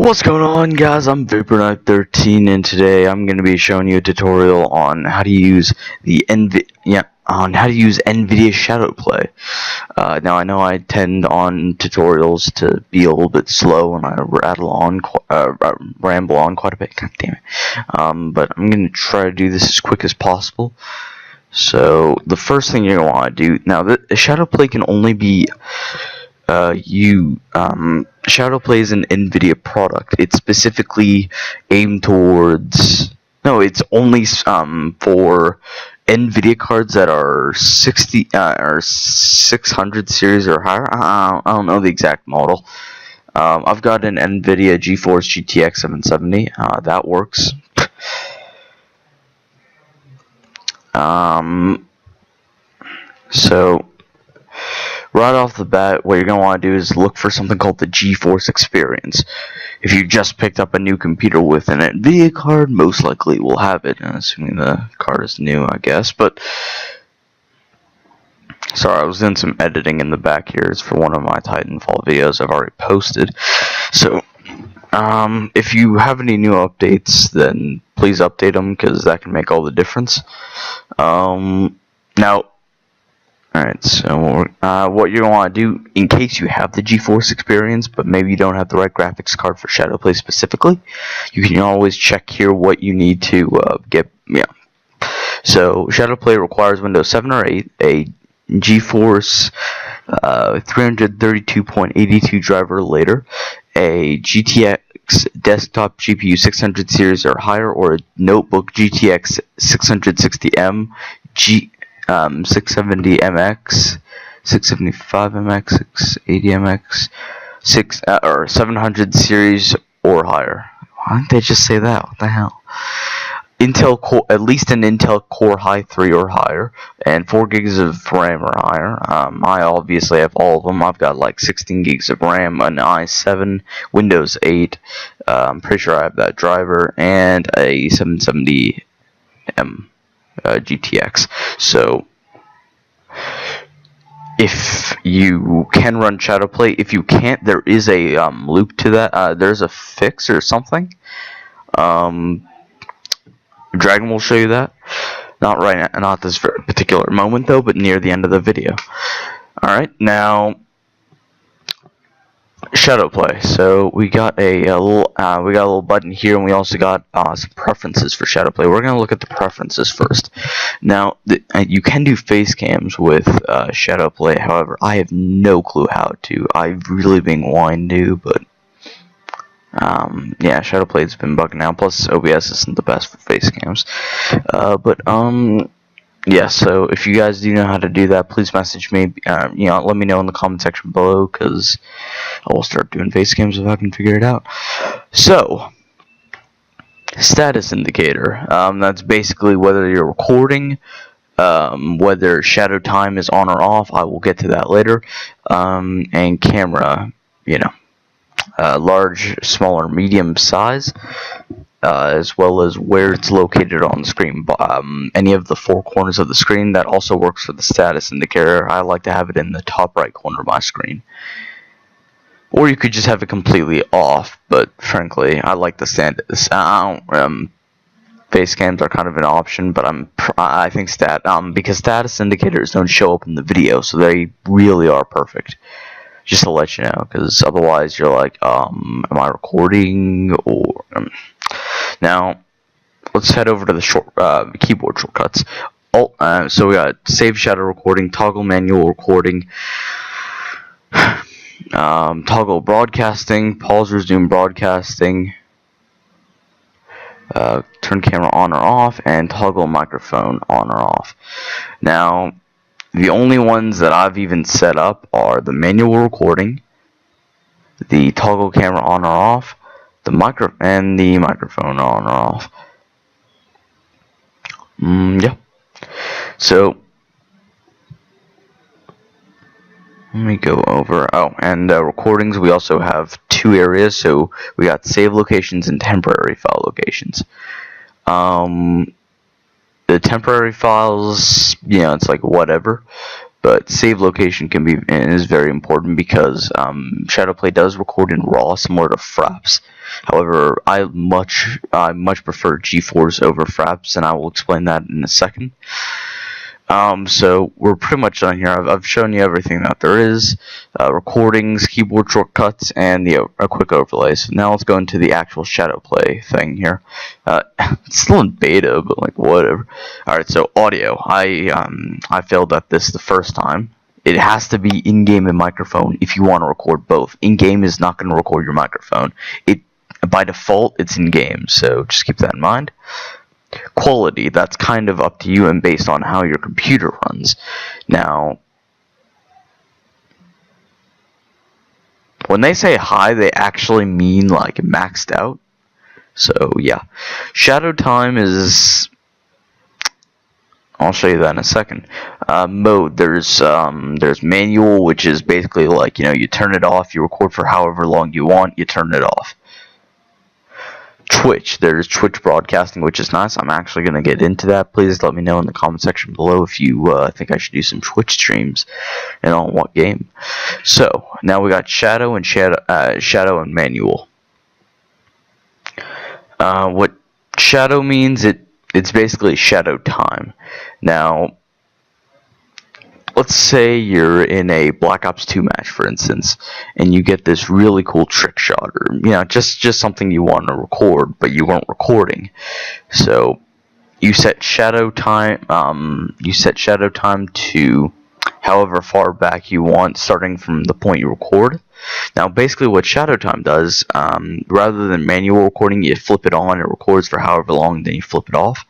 What's going on, guys? I'm VaporKnight13, and today I'm going to be showing you a tutorial on how to use the Nvidia ShadowPlay. Now I know I tend on tutorials to be a little bit slow and I ramble on quite a bit. God damn it! But I'm going to try to do this as quick as possible. So the first thing you're going to want to do now, the ShadowPlay can only be ShadowPlay is an Nvidia product. It's specifically aimed towards it's only for Nvidia cards that are 60 or 600 series or higher. I don't know the exact model. I've got an Nvidia GeForce GTX 770. That works. So right off the bat, what you're going to want to do is look for something called the GeForce experience. If you just picked up a new computer with an Nvidia card, most likely it will have it, assuming the card is new, I guess. But sorry, I was doing some editing in the back here. It's for one of my Titanfall videos I've already posted. So if you have any new updates, then please update them, because that can make all the difference. Now, alright, so what you're going to want to do, in case you have the GeForce experience, but maybe you don't have the right graphics card for ShadowPlay specifically, you can always check here what you need to get. So ShadowPlay requires Windows 7 or 8, a GeForce 332.82 driver later, a GTX desktop GPU 600 series or higher, or a notebook GTX 660M, 670MX, 675MX, 680MX, or 700 series or higher. Why didn't they just say that? What the hell? Intel Core, at least an Intel Core i3 or higher, and 4 gigs of RAM or higher. I obviously have all of them. I've got like 16 gigs of RAM, an i7, Windows 8. I'm pretty sure I have that driver, and a 770M GTX. So if you can run ShadowPlay, if you can't, there is a loop to that. There's a fix or something. Dragon will show you that. Not right now, not this particular moment though, but near the end of the video. Alright, now ShadowPlay. So we got a little button here, and we also got some preferences for ShadowPlay. We're gonna look at the preferences first. Now, you can do face cams with ShadowPlay. However, I have no clue how to. I've really been wanting to, but yeah, ShadowPlay's been bugging out. Plus, OBS isn't the best for face cams. Yeah, so if you guys do know how to do that, please message me. Let me know in the comment section below, because I will start doing face cams if I can figure it out. So, status indicator. That's basically whether you're recording, whether shadow time is on or off. I will get to that later. And camera, large, small, or medium size. As well as where it's located on the screen. Any of the 4 corners of the screen. That also works for the status indicator. I like to have it in the top right corner of my screen. Or you could just have it completely off, but frankly, I like the status. Face cams are kind of an option, but I think because status indicators don't show up in the video, so they really are perfect. Just to let you know, because otherwise you're like, am I recording? Or now, let's head over to the keyboard shortcuts. So we got save shadow recording, toggle manual recording, toggle broadcasting, pause resume broadcasting, turn camera on or off, and toggle microphone on or off. Now, the only ones that I've even set up are the manual recording, the toggle camera on or off, and the microphone on or off. Yeah. So let me go over. And recordings. We also have 2 areas. So we got save locations and temporary file locations. The temporary files, it's like whatever. But save location is very important because ShadowPlay does record in RAW, similar to Fraps. However, I much prefer G4s over Fraps, and I will explain that in a second. So we're pretty much done here. I've shown you everything that there is, recordings, keyboard shortcuts, and a quick overlay. So now let's go into the actual ShadowPlay thing here. It's still in beta, but like whatever. All right, so audio. I failed at this the first time. It has to be in-game and microphone if you want to record both. In-game is not going to record your microphone. By default, it's in-game, so just keep that in mind. Quality, that's kind of up to you and based on how your computer runs. Now, when they say high, they actually mean like maxed out. So yeah, shadow time is, I'll show you that in a second. Mode, there's manual, which is basically like, you turn it off, you record for however long you want, you turn it off. Twitch, there's Twitch broadcasting, which is nice. I'm actually going to get into that. Please let me know in the comment section below if you think I should do some Twitch streams and on what game. So now we got shadow and manual. What shadow means, it's basically shadow time. Now, let's say you're in a Black Ops 2 match, for instance, and you get this really cool trick shot, or just something you want to record, but you weren't recording. So you set shadow time. To however far back you want, starting from the point you record. Now, basically, what shadow time does, rather than manual recording, you flip it on, it records for however long, then you flip it off.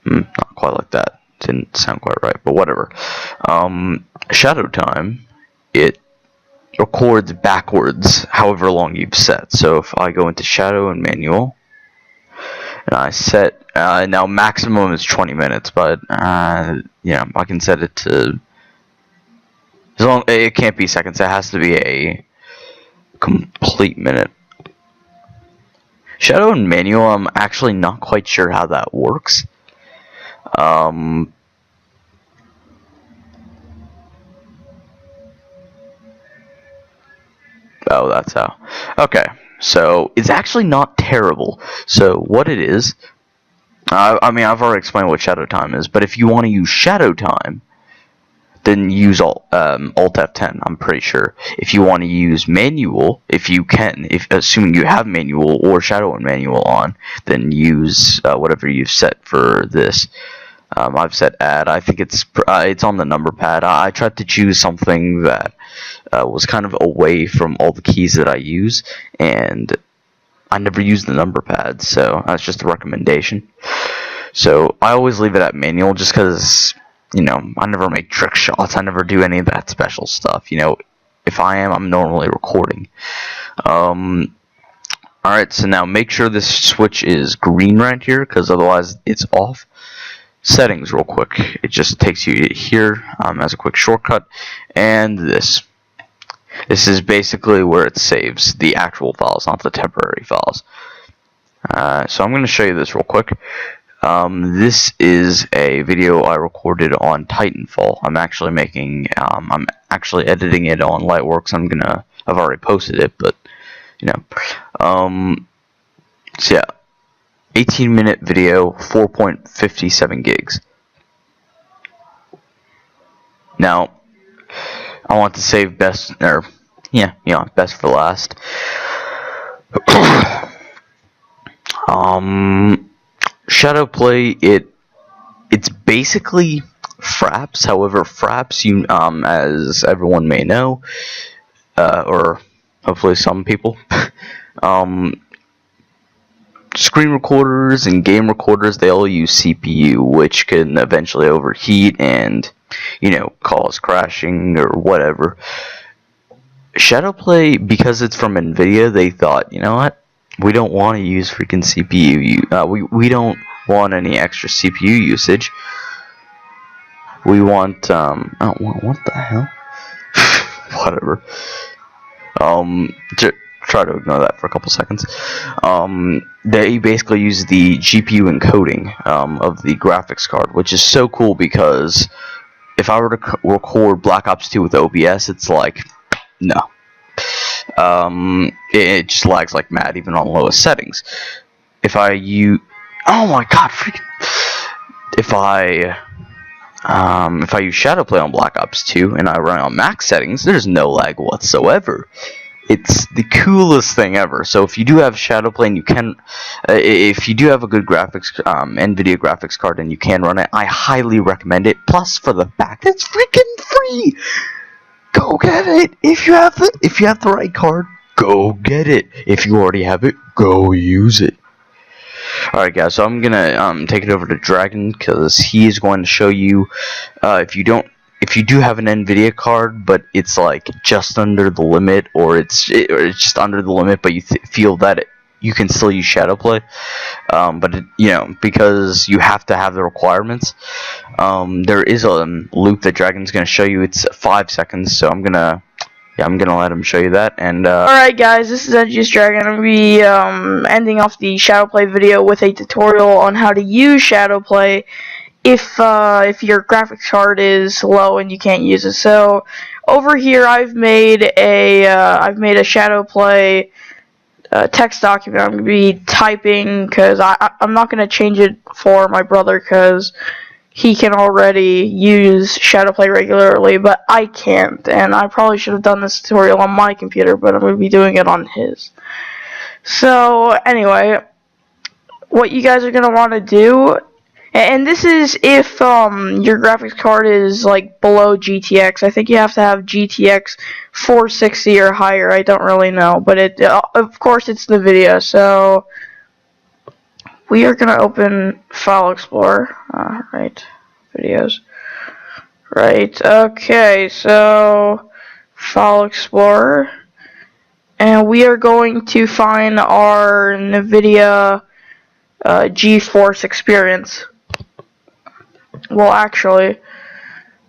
Not quite like that. Didn't sound quite right, but whatever. Shadow time, it records backwards however long you've set. So if I go into shadow and manual, and I set, now maximum is 20 minutes, but I can set it to, as long, it can't be seconds, it has to be a complete minute. Shadow and manual, I'm actually not quite sure how that works. Oh, that's how. Okay, so it's actually not terrible. So what it is, I mean, I've already explained what shadow time is, but if you want to use shadow time, then use Alt F10. I'm pretty sure. If you want to use manual, if you can, assuming you have manual or shadow and manual on, then use whatever you've set for this. I've set add. I think it's on the number pad. I tried to choose something that was kind of away from all the keys that I use, and I never use the number pad, so that's just a recommendation. So I always leave it at manual, just because I never make trick shots. I never do any of that special stuff. If I'm normally recording. Alright, so now make sure this switch is green right here, because otherwise it's off. Settings real quick. It just takes you here as a quick shortcut, and this is basically where it saves the actual files, not the temporary files. So I'm going to show you this real quick. This is a video I recorded on Titanfall. I'm actually editing it on Lightworks. I've already posted it, but so yeah. 18-minute video, 4.57 gigs. Now, I want to save best for last. ShadowPlay, it's basically Fraps. However, Fraps, as everyone may know, or hopefully some people, screen recorders and game recorders, they all use CPU, which can eventually overheat and, cause crashing or whatever. ShadowPlay, because it's from Nvidia, they thought, you know what? We don't want to use freaking CPU. We don't want any extra CPU usage. We want, oh, what the hell? Whatever. Try to ignore that for a couple seconds. They basically use the GPU encoding of the graphics card, which is so cool because if I were to record Black Ops 2 with OBS, it's like, no. It just lags like mad, even on lowest settings. If I use, oh my god, freaking, if I use ShadowPlay on Black Ops 2 and I run on max settings, there's no lag whatsoever. It's the coolest thing ever. So if you do have ShadowPlay and you can, if you do have a good graphics, Nvidia graphics card and you can run it, I highly recommend it. Plus, for the fact it's freaking free, go get it. If you have the right card, go get it. If you already have it, go use it. Alright guys, so I'm gonna take it over to Dragon, because he is going to show you if you do have an Nvidia card but it's like just under the limit, or it's just under the limit but you feel that you can still use ShadowPlay, but you know, because you have to have the requirements, there is a loop that Dragon's gonna show you. It's 5 seconds, so I'm gonna let him show you that. And alright guys, this is Nvidia Dragon. I'm going to be ending off the ShadowPlay video with a tutorial on how to use ShadowPlay if your graphics card is low and you can't use it. So over here I've made a ShadowPlay text document. I'm going to be typing, because I'm not going to change it for my brother because he can already use ShadowPlay regularly, but I can't, and I probably should have done this tutorial on my computer, but I'm going to be doing it on his. So anyway, what you guys are going to want to do, and this is if your graphics card is like below GTX. I think you have to have GTX 460 or higher. I don't really know, but of course it's Nvidia. So we are going to open File Explorer. Right, videos. Right, okay, so File Explorer. And we are going to find our Nvidia GeForce Experience. Well, actually,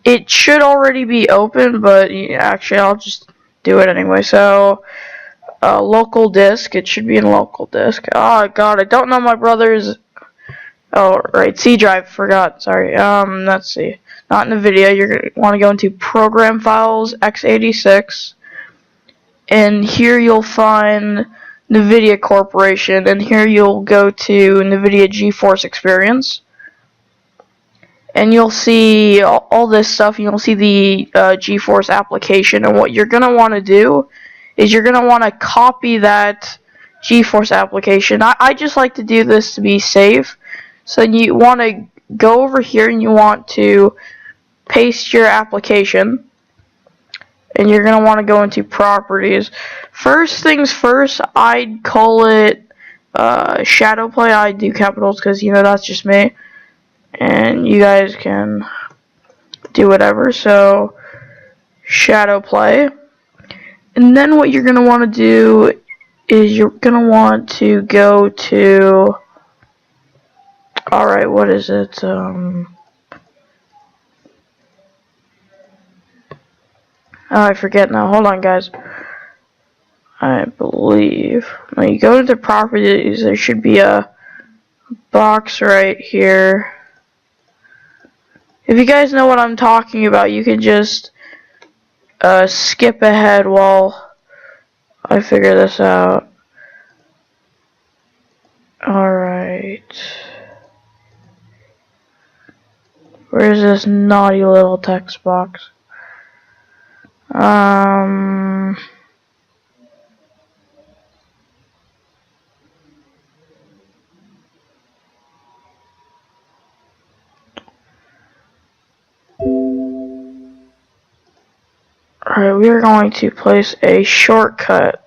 it should already be open, but actually I'll just do it anyway. So local disk, it should be in local disk. Oh god, I don't know my brother's. Oh right, C drive, forgot, sorry. Let's see, not Nvidia. You're gonna want to go into Program Files, x86, and here you'll find Nvidia Corporation, and here you'll go to Nvidia GeForce Experience, and you'll see all this stuff. And you'll see the GeForce application, and what you're gonna want to do is you're going to want to copy that GeForce application. I just like to do this to be safe. So you want to go over here and you want to paste your application. And you're going to want to go into properties. First things first, I'd call it ShadowPlay. I do capitals because, you know, that's just me. And you guys can do whatever. So ShadowPlay. And then what you're going to want to do is you're going to want to go to, alright, what is it, I forget now, hold on guys, I believe, when you go into properties, there should be a box right here. If you guys know what I'm talking about, you can just skip ahead while I figure this out. Alright. Where's this naughty little text box? Alright, we are going to place a shortcut.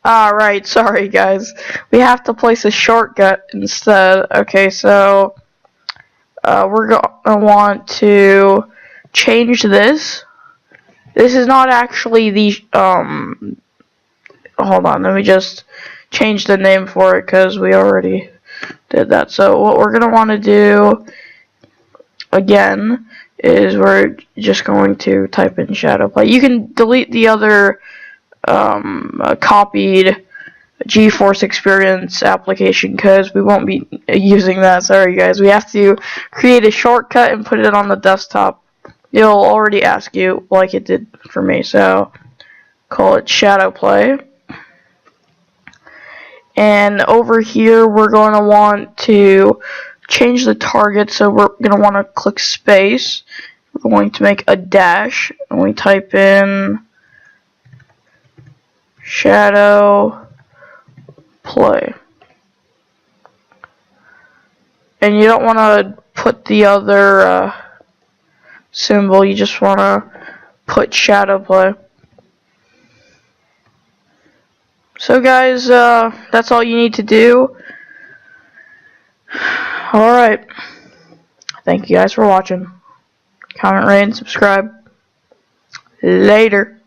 Alright, sorry guys. We have to place a shortcut instead. Okay, so we're going to want to change this. This is not actually the hold on, let me just change the name for it because we already did that. So what we're going to want to do again is we're just going to type in ShadowPlay. You can delete the other copied GeForce Experience application because we won't be using that. Sorry guys, we have to create a shortcut and put it on the desktop. it'll already ask you like it did for me. So call it ShadowPlay. And over here we're going to want to change the target, so we're going to want to click space. We're going to make a dash, and we type in ShadowPlay. And you don't want to put the other symbol, you just want to put ShadowPlay. So guys, that's all you need to do. Alright. Thank you guys for watching. Comment, rate, and subscribe. Later.